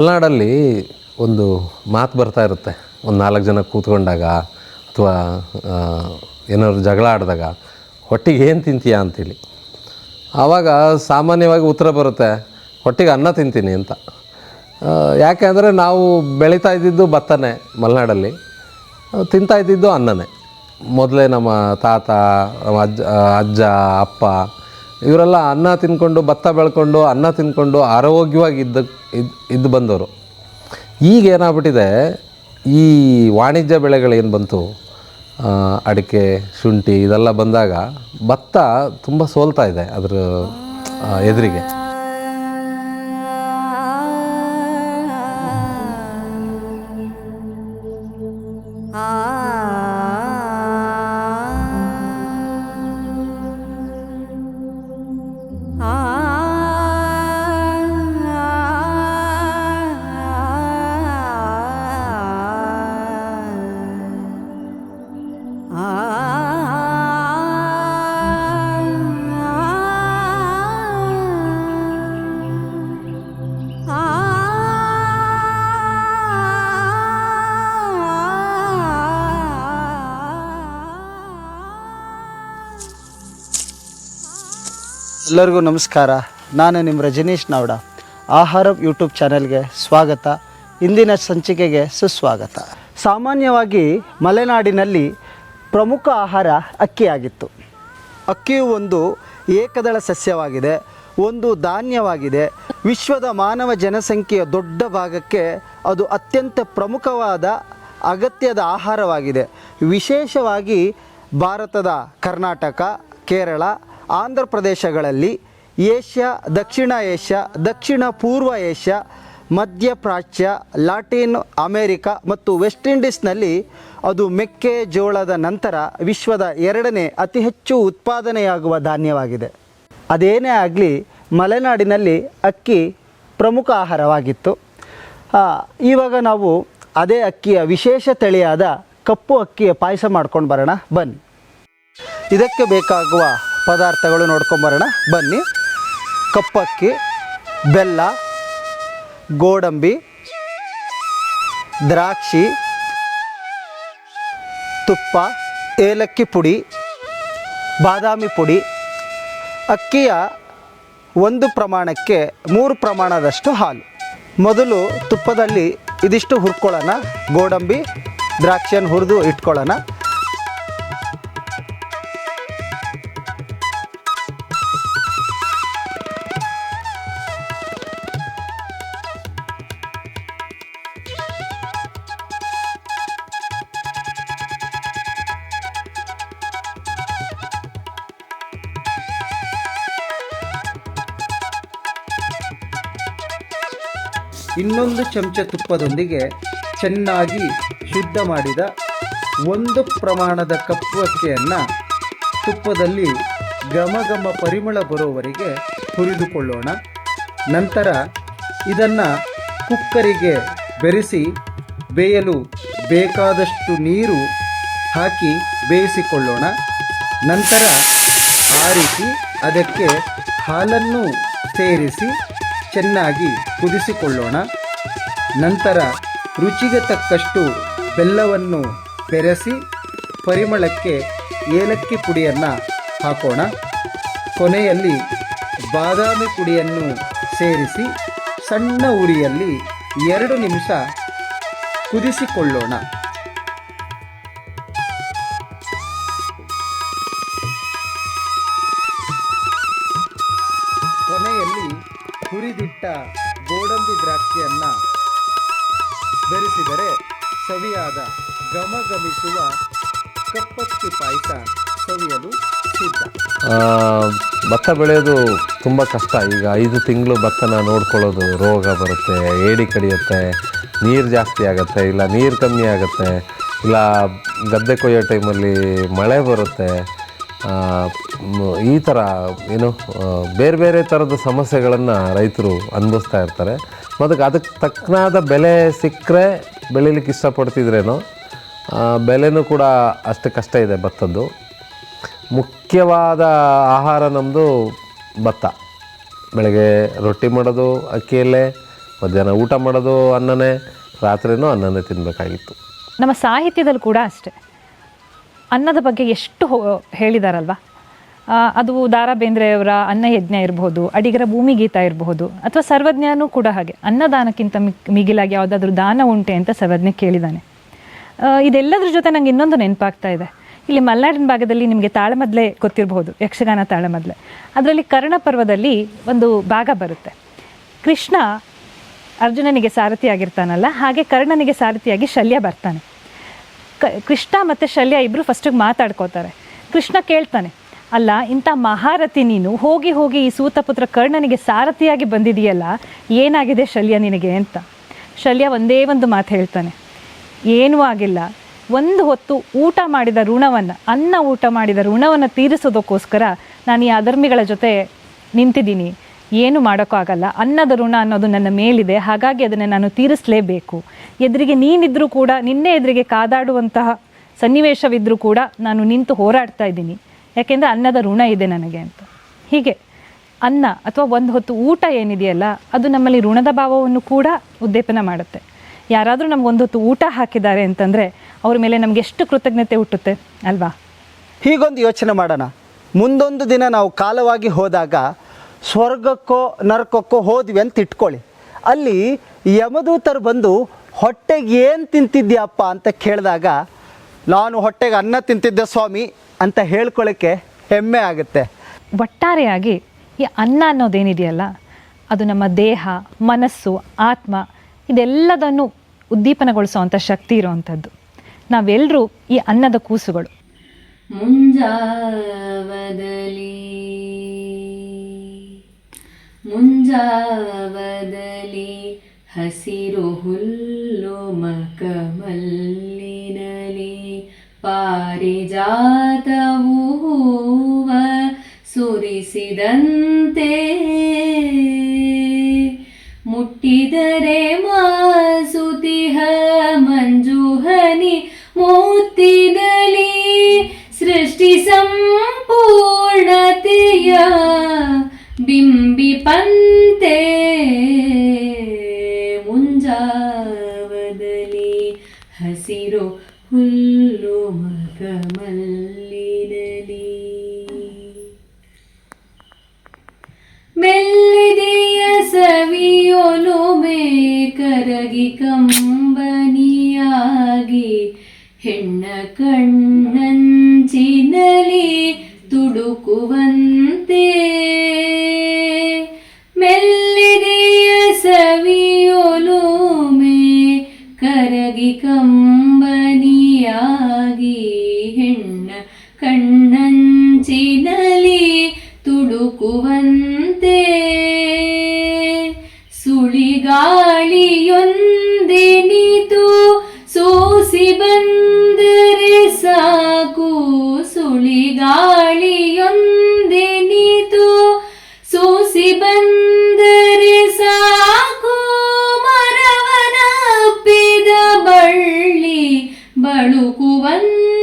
ಮಲೆನಾಡಲ್ಲಿ ಒಂದು ಮಾತು ಬರ್ತಾ ಇರುತ್ತೆ. ಒಂದು 4 ಜನ ಕೂತ್ಕೊಂಡಾಗ ಅಥವಾ ಏನಾದ್ರು ಜಗಳ ಆಡಿದಾಗ ಹೊಟ್ಟಿಗೆ ಏನು ತಿಂತೀಯಾ ಅಂತೇಳಿ. ಆವಾಗ ಸಾಮಾನ್ಯವಾಗಿ ಉತ್ತರ ಬರುತ್ತೆ, ಹೊಟ್ಟಿಗೆ ಅನ್ನ ತಿಂತೀನಿ ಅಂತ. ಯಾಕೆ ಅಂದರೆ ನಾವು ಬೆಳೀತಾ ಇದ್ದಿದ್ದು ಭತ್ತನೇ, ಮಲೆನಾಡಲ್ಲಿ ತಿಂತಾ ಇದ್ದಿದ್ದು ಅನ್ನನೇ. ಮೊದಲೇ ನಮ್ಮ ತಾತ, ಅಜ್ಜ, ಅಪ್ಪ ಇವರೆಲ್ಲ ಅನ್ನ ತಿಂದ್ಕೊಂಡು, ಭತ್ತ ಬೆಳ್ಕೊಂಡು, ಅನ್ನ ತಿಂದ್ಕೊಂಡು ಆರೋಗ್ಯವಾಗಿ ಇದ್ದು ಬಂದವರು. ಈಗ ಏನಾಗ್ಬಿಟ್ಟಿದೆ, ಈ ವಾಣಿಜ್ಯ ಬೆಳೆಗಳೇನು ಬಂತು, ಅಡಿಕೆ, ಶುಂಠಿ ಇದೆಲ್ಲ ಬಂದಾಗ ಭತ್ತ ತುಂಬ ಸೋಲ್ತಾ ಇದೆ ಅದರ ಎದುರಿಗೆ. ಎಲ್ಲರಿಗೂ ನಮಸ್ಕಾರ. ನಾನು ನಿಮ್ಮ ರಜನೀಶ್ ನಾವ್ಡ. ಆಹಾರ ಯೂಟ್ಯೂಬ್ ಚಾನೆಲ್ಗೆ ಸ್ವಾಗತ. ಇಂದಿನ ಸಂಚಿಕೆಗೆ ಸುಸ್ವಾಗತ. ಸಾಮಾನ್ಯವಾಗಿ ಮಲೆನಾಡಿನಲ್ಲಿ ಪ್ರಮುಖ ಆಹಾರ ಅಕ್ಕಿಯಾಗಿತ್ತು. ಅಕ್ಕಿಯು ಒಂದು ಏಕದಳ ಸಸ್ಯವಾಗಿದೆ, ಒಂದು ಧಾನ್ಯವಾಗಿದೆ. ವಿಶ್ವದ ಮಾನವ ಜನಸಂಖ್ಯೆಯ ದೊಡ್ಡ ಭಾಗಕ್ಕೆ ಅದು ಅತ್ಯಂತ ಪ್ರಮುಖವಾದ ಅಗತ್ಯದ ಆಹಾರವಾಗಿದೆ. ವಿಶೇಷವಾಗಿ ಭಾರತದ ಕರ್ನಾಟಕ, ಕೇರಳ, ಆಂಧ್ರ ಪ್ರದೇಶಗಳಲ್ಲಿ, ಏಷ್ಯಾ, ದಕ್ಷಿಣ ಏಷ್ಯಾ, ದಕ್ಷಿಣ ಪೂರ್ವ ಏಷ್ಯಾ, ಮಧ್ಯಪ್ರಾಚ್ಯ, ಲ್ಯಾಟಿನ್ ಅಮೇರಿಕಾ ಮತ್ತು ವೆಸ್ಟ್ ಇಂಡೀಸ್ನಲ್ಲಿ ಅದು ಮೆಕ್ಕೆಜೋಳದ ನಂತರ ವಿಶ್ವದ 2ನೇ ಅತಿ ಹೆಚ್ಚು ಉತ್ಪಾದನೆಯಾಗುವ ಧಾನ್ಯವಾಗಿದೆ. ಅದೇನೇ ಆಗಲಿ, ಮಲೆನಾಡಿನಲ್ಲಿ ಅಕ್ಕಿ ಪ್ರಮುಖ ಆಹಾರವಾಗಿತ್ತು. ಇವಾಗ ನಾವು ಅದೇ ಅಕ್ಕಿಯ ವಿಶೇಷ ತಳಿಯಾದ ಕಪ್ಪು ಅಕ್ಕಿಯ ಪಾಯಸ ಮಾಡ್ಕೊಂಡು ಬರೋಣ ಬನ್ನಿ. ಇದಕ್ಕೆ ಬೇಕಾಗುವ ಪದಾರ್ಥಗಳು ನೋಡ್ಕೊಂಬರೋಣ ಬನ್ನಿ. ಕಪ್ಪಕ್ಕಿ, ಬೆಲ್ಲ, ಗೋಡಂಬಿ, ದ್ರಾಕ್ಷಿ, ತುಪ್ಪ, ಏಲಕ್ಕಿ ಪುಡಿ, ಬಾದಾಮಿ ಪುಡಿ. ಅಕ್ಕಿಯ 1 ಪ್ರಮಾಣಕ್ಕೆ 3 ಪ್ರಮಾಣದಷ್ಟು ಹಾಲು. ಮೊದಲು ತುಪ್ಪದಲ್ಲಿ ಇದಿಷ್ಟು ಹುರ್ಕೊಳ್ಳೋಣ. ಗೋಡಂಬಿ, ದ್ರಾಕ್ಷಿಯನ್ನು ಹುರಿದು ಇಟ್ಕೊಳ್ಳೋಣ. ಇನ್ನೊಂದು ಚಮಚ ತುಪ್ಪದೊಂದಿಗೆ ಚೆನ್ನಾಗಿ ಶುದ್ಧ ಮಾಡಿದ 1 ಪ್ರಮಾಣದ ಕಪ್ಪು ಅಕ್ಕಿಯನ್ನು ತುಪ್ಪದಲ್ಲಿ ಘಮ ಘಮ ಪರಿಮಳ ಬರೋವರೆಗೆ ಹುರಿದುಕೊಳ್ಳೋಣ. ನಂತರ ಇದನ್ನು ಕುಕ್ಕರಿಗೆ ಬೆರೆಸಿ ಬೇಯಲು ಬೇಕಾದಷ್ಟು ನೀರು ಹಾಕಿ ಬೇಯಿಸಿಕೊಳ್ಳೋಣ. ನಂತರ ಆರಿಸಿ ಅದಕ್ಕೆ ಹಾಲನ್ನು ಸೇರಿಸಿ ಚೆನ್ನಾಗಿ ಕುದಿಸಿಕೊಳ್ಳೋಣ. ನಂತರ ರುಚಿಗೆ ತಕ್ಕಷ್ಟು ಬೆಲ್ಲವನ್ನು ಬೆರೆಸಿ ಪರಿಮಳಕ್ಕೆ ಏಲಕ್ಕಿ ಪುಡಿಯನ್ನು ಹಾಕೋಣ. ಕೊನೆಯಲ್ಲಿ ಬಾದಾಮಿ ಪುಡಿಯನ್ನು ಸೇರಿಸಿ ಸಣ್ಣ ಉರಿಯಲ್ಲಿ 2 ನಿಮಿಷ ಕುದಿಸಿಕೊಳ್ಳೋಣ. ಕೊನೆಯಲ್ಲಿ ಹುರಿದಿಟ್ಟ ಗೋಡಂಬಿ ದ್ರಾಕ್ಷಿಯನ್ನು ಬೆರೆಸಿದರೆ ಸವಿಯಾದ ಘಮಘಮಿಸುವ ಕಪ್ಪಕ್ಕಿ ಪಾಯಸ ಸವಿಯಲು ಸಿದ್ಧ. ಭತ್ತ ಬೆಳೆಯೋದು ತುಂಬ ಕಷ್ಟ. ಈಗ 5 ತಿಂಗಳು ಭತ್ತನ ನೋಡ್ಕೊಳ್ಳೋದು, ರೋಗ ಬರುತ್ತೆ, ಏಡಿ ಕಡಿಯುತ್ತೆ, ನೀರು ಜಾಸ್ತಿ ಆಗುತ್ತೆ, ಇಲ್ಲ ನೀರು ಕಮ್ಮಿ ಆಗುತ್ತೆ, ಇಲ್ಲ ಗದ್ದೆ ಕೊಯ್ಯೋ ಟೈಮಲ್ಲಿ ಮಳೆ ಬರುತ್ತೆ. ಈ ಥರ ಬೇರೆ ಬೇರೆ ಥರದ ಸಮಸ್ಯೆಗಳನ್ನು ರೈತರು ಅನುಭವಿಸ್ತಾ ಇರ್ತಾರೆ. ಮತ್ತು ಅದಕ್ಕೆ ತಕ್ಕನಾದ ಬೆಲೆ ಸಿಕ್ಕರೆ ಬೆಳೀಲಿಕ್ಕೆ ಇಷ್ಟಪಡ್ತಿದ್ರೇನೋ, ಬೆಲೆನೂ ಕೂಡ ಅಷ್ಟು ಕಷ್ಟ ಇದೆ ಭತ್ತದ್ದು. ಮುಖ್ಯವಾದ ಆಹಾರ ನಮ್ಮದು ಭತ್ತ. ಬೆಳಗ್ಗೆ ರೊಟ್ಟಿ ಮಾಡೋದು ಅಕ್ಕಿಯಲ್ಲೇ, ಮಧ್ಯಾಹ್ನ ಊಟ ಮಾಡೋದು ಅನ್ನನೇ, ರಾತ್ರಿನೂ ಅನ್ನನೇ ತಿನ್ನಬೇಕಾಗಿತ್ತು. ನಮ್ಮ ಸಾಹಿತ್ಯದಲ್ಲಿ ಕೂಡ ಅಷ್ಟೆ ಅನ್ನದ ಬಗ್ಗೆ ಎಷ್ಟು ಹೇಳಿದಾರಲ್ವ. ಅದು ದ ರಾ ಬೇಂದ್ರೆಯವರ ಅನ್ನಯಜ್ಞ ಇರಬಹುದು, ಅಡಿಗರ ಭೂಮಿಗೀತ ಇರಬಹುದು, ಅಥವಾ ಸರ್ವಜ್ಞನೂ ಕೂಡ ಹಾಗೆ ಅನ್ನದಾನಕ್ಕಿಂತ ಮಿಗಿಲಾಗಿ ಯಾವುದಾದ್ರೂ ದಾನ ಉಂಟೆ ಅಂತ ಸರ್ವಜ್ಞ ಕೇಳಿದ್ದಾನೆ. ಇದೆಲ್ಲದ್ರ ಜೊತೆ ನಂಗೆ ಇನ್ನೊಂದು ನೆನಪಾಗ್ತಾ ಇದೆ. ಇಲ್ಲಿ ಮಲೆನಾಡಿನ ಭಾಗದಲ್ಲಿ ನಿಮಗೆ ತಾಳಮದ್ಲೆ ಗೊತ್ತಿರಬಹುದು, ಯಕ್ಷಗಾನ ತಾಳಮದ್ಲೆ. ಅದರಲ್ಲಿ ಕರ್ಣಪರ್ವದಲ್ಲಿ ಒಂದು ಭಾಗ ಬರುತ್ತೆ. ಕೃಷ್ಣ ಅರ್ಜುನನಿಗೆ ಸಾರಥಿಯಾಗಿರ್ತಾನಲ್ಲ, ಹಾಗೆ ಕರ್ಣನಿಗೆ ಸಾರಥಿಯಾಗಿ ಶಲ್ಯ ಬರ್ತಾನೆ. ಕೃಷ್ಣ ಮತ್ತು ಶಲ್ಯ ಇಬ್ಬರು ಫಸ್ಟಿಗೆ ಮಾತಾಡ್ಕೋತಾರೆ. ಕೃಷ್ಣ ಕೇಳ್ತಾನೆ, ಅಲ್ಲ ಇಂಥ ಮಹಾರಥಿ ನೀನು ಹೋಗಿ ಹೋಗಿ ಈ ಸೂತಪುತ್ರ ಕರ್ಣನಿಗೆ ಸಾರಥಿಯಾಗಿ ಬಂದಿದೆಯಲ್ಲ, ಏನಾಗಿದೆ ಶಲ್ಯ ನಿನಗೆ ಅಂತ. ಶಲ್ಯ ಒಂದೇ ಒಂದು ಮಾತು ಹೇಳ್ತಾನೆ, ಏನೂ ಆಗಿಲ್ಲ, ಒಂದು ಹೊತ್ತು ಊಟ ಮಾಡಿದ ಋಣವನ್ನು, ಊಟ ಮಾಡಿದ ಋಣವನ್ನು ತೀರಿಸೋದಕ್ಕೋಸ್ಕರ ನಾನು ಈ ಅಧರ್ಮಿಗಳ ಜೊತೆ ನಿಂತಿದ್ದೀನಿ. ಏನು ಮಾಡೋಕ್ಕಾಗಲ್ಲ, ಅನ್ನದ ಋಣ ಅನ್ನೋದು ನನ್ನ ಮೇಲಿದೆ, ಹಾಗಾಗಿ ಅದನ್ನು ನಾನು ತೀರಿಸಲೇಬೇಕು. ಎದುರಿಗೆ ನೀನಿದ್ರೂ ಕೂಡ, ನಿನ್ನೆ ಎದುರಿಗೆ ಕಾದಾಡುವಂತಹ ಸನ್ನಿವೇಶವಿದ್ದರೂ ಕೂಡ ನಾನು ನಿಂತು ಹೋರಾಡ್ತಾ ಇದ್ದೀನಿ, ಯಾಕೆಂದರೆ ಅನ್ನದ ಋಣ ಇದೆ ನನಗೆ ಅಂತ. ಹೀಗೆ ಅನ್ನ ಅಥವಾ ಒಂದು ಹೊತ್ತು ಊಟ ಏನಿದೆಯಲ್ಲ, ಅದು ನಮ್ಮಲ್ಲಿ ಋಣದ ಭಾವವನ್ನು ಕೂಡ ಉದ್ದೀಪನ ಮಾಡುತ್ತೆ. ಯಾರಾದರೂ ನಮಗೊಂದು ಹೊತ್ತು ಊಟ ಹಾಕಿದ್ದಾರೆ ಅಂತಂದರೆ ಅವ್ರ ಮೇಲೆ ನಮಗೆ ಎಷ್ಟು ಕೃತಜ್ಞತೆ ಹುಟ್ಟುತ್ತೆ ಅಲ್ವಾ? ಹೀಗೊಂದು ಯೋಚನೆ ಮಾಡೋಣ. ಮುಂದೊಂದು ದಿನ ನಾವು ಕಾಲವಾಗಿ ಹೋದಾಗ ಸ್ವರ್ಗಕ್ಕೋ ನರಕಕ್ಕೋ ಹೋದ್ವಿ ಅಂತ ಇಟ್ಕೊಳ್ಳಿ. ಅಲ್ಲಿ ಯಮದೂತರು ಬಂದು ಹೊಟ್ಟೆಗೆ ಏನು ತಿಂತಿದ್ಯಪ್ಪ ಅಂತ ಕೇಳಿದಾಗ, ನಾನು ಹೊಟ್ಟೆಗೆ ಅನ್ನ ತಿಂತಿದ್ದೆ ಸ್ವಾಮಿ ಅಂತ ಹೇಳ್ಕೊಳ್ಳೋಕ್ಕೆ ಹೆಮ್ಮೆ ಆಗುತ್ತೆ. ಒಟ್ಟಾರೆಯಾಗಿ ಈ ಅನ್ನ ಅನ್ನೋದೇನಿದೆಯಲ್ಲ, ಅದು ನಮ್ಮ ದೇಹ, ಮನಸ್ಸು, ಆತ್ಮ ಇದೆಲ್ಲದನ್ನು ಉದ್ದೀಪನಗೊಳಿಸುವಂಥ ಶಕ್ತಿ ಇರುವಂಥದ್ದು. ನಾವೆಲ್ಲರೂ ಈ ಅನ್ನದ ಕೂಸುಗಳು. ಮುಂಜಾವದಲಿ ಹಸಿರು ಹುಲ್ಲು ಮಕಮಲ್ಲಿನಲಿ ಪಾರಿಜಾತವು ಹೂವ ಸುರಿಸಿದಂತೆ ಮುಟ್ಟಿದರೆ ಮಾಸುತಿಹ ಮಂಜುಹನಿ ಮೂತಿನಲಿ ಸೃಷ್ಟಿ ಸಂಪೂರ್ಣತೆಯ ಬಿಂಬಿಪಂತೆ ಮುಂಜಾವದಲಿ ಹಸಿರು ಹುಲ್ಲು ಮಕಮಲ್ಲಿನಲಿ ಮೆಲ್ಲಿದೆಯ ಸವಿಯೊಲುಮೆ ಕರಗಿ ಕಂಬನಿಯಾಗಿ ಹೆಣ್ಣ ಕಣ್ಣಂಚಿನಲಿ ತುಡುಕುವಂತೆ ಮೆಲ್ಲಿದೆಯ ಸವಿಯೊಲುಮೆ ಕರಗಿ ಕಂಬನಿಯಾಗಿ ಹೆಣ್ಣ ಕಣ್ಣಂಚಿನಲಿ ತುಡುಕುವಂತೆ ಸುಳಿಗಾಳಿಯೊಂದಿನಿತು ಸೋಸಿ ಬಂದರೆ ಸಾಕು ಸುಳಿಗಾಳಿಯೊಂದಿನಿತು ಸೋಸಿ ಬಂದರೆ ಸಾಕು ಮರವನಪ್ಪಿದ ಬಳ್ಳಿ ಬಳುಕುವಂತೆ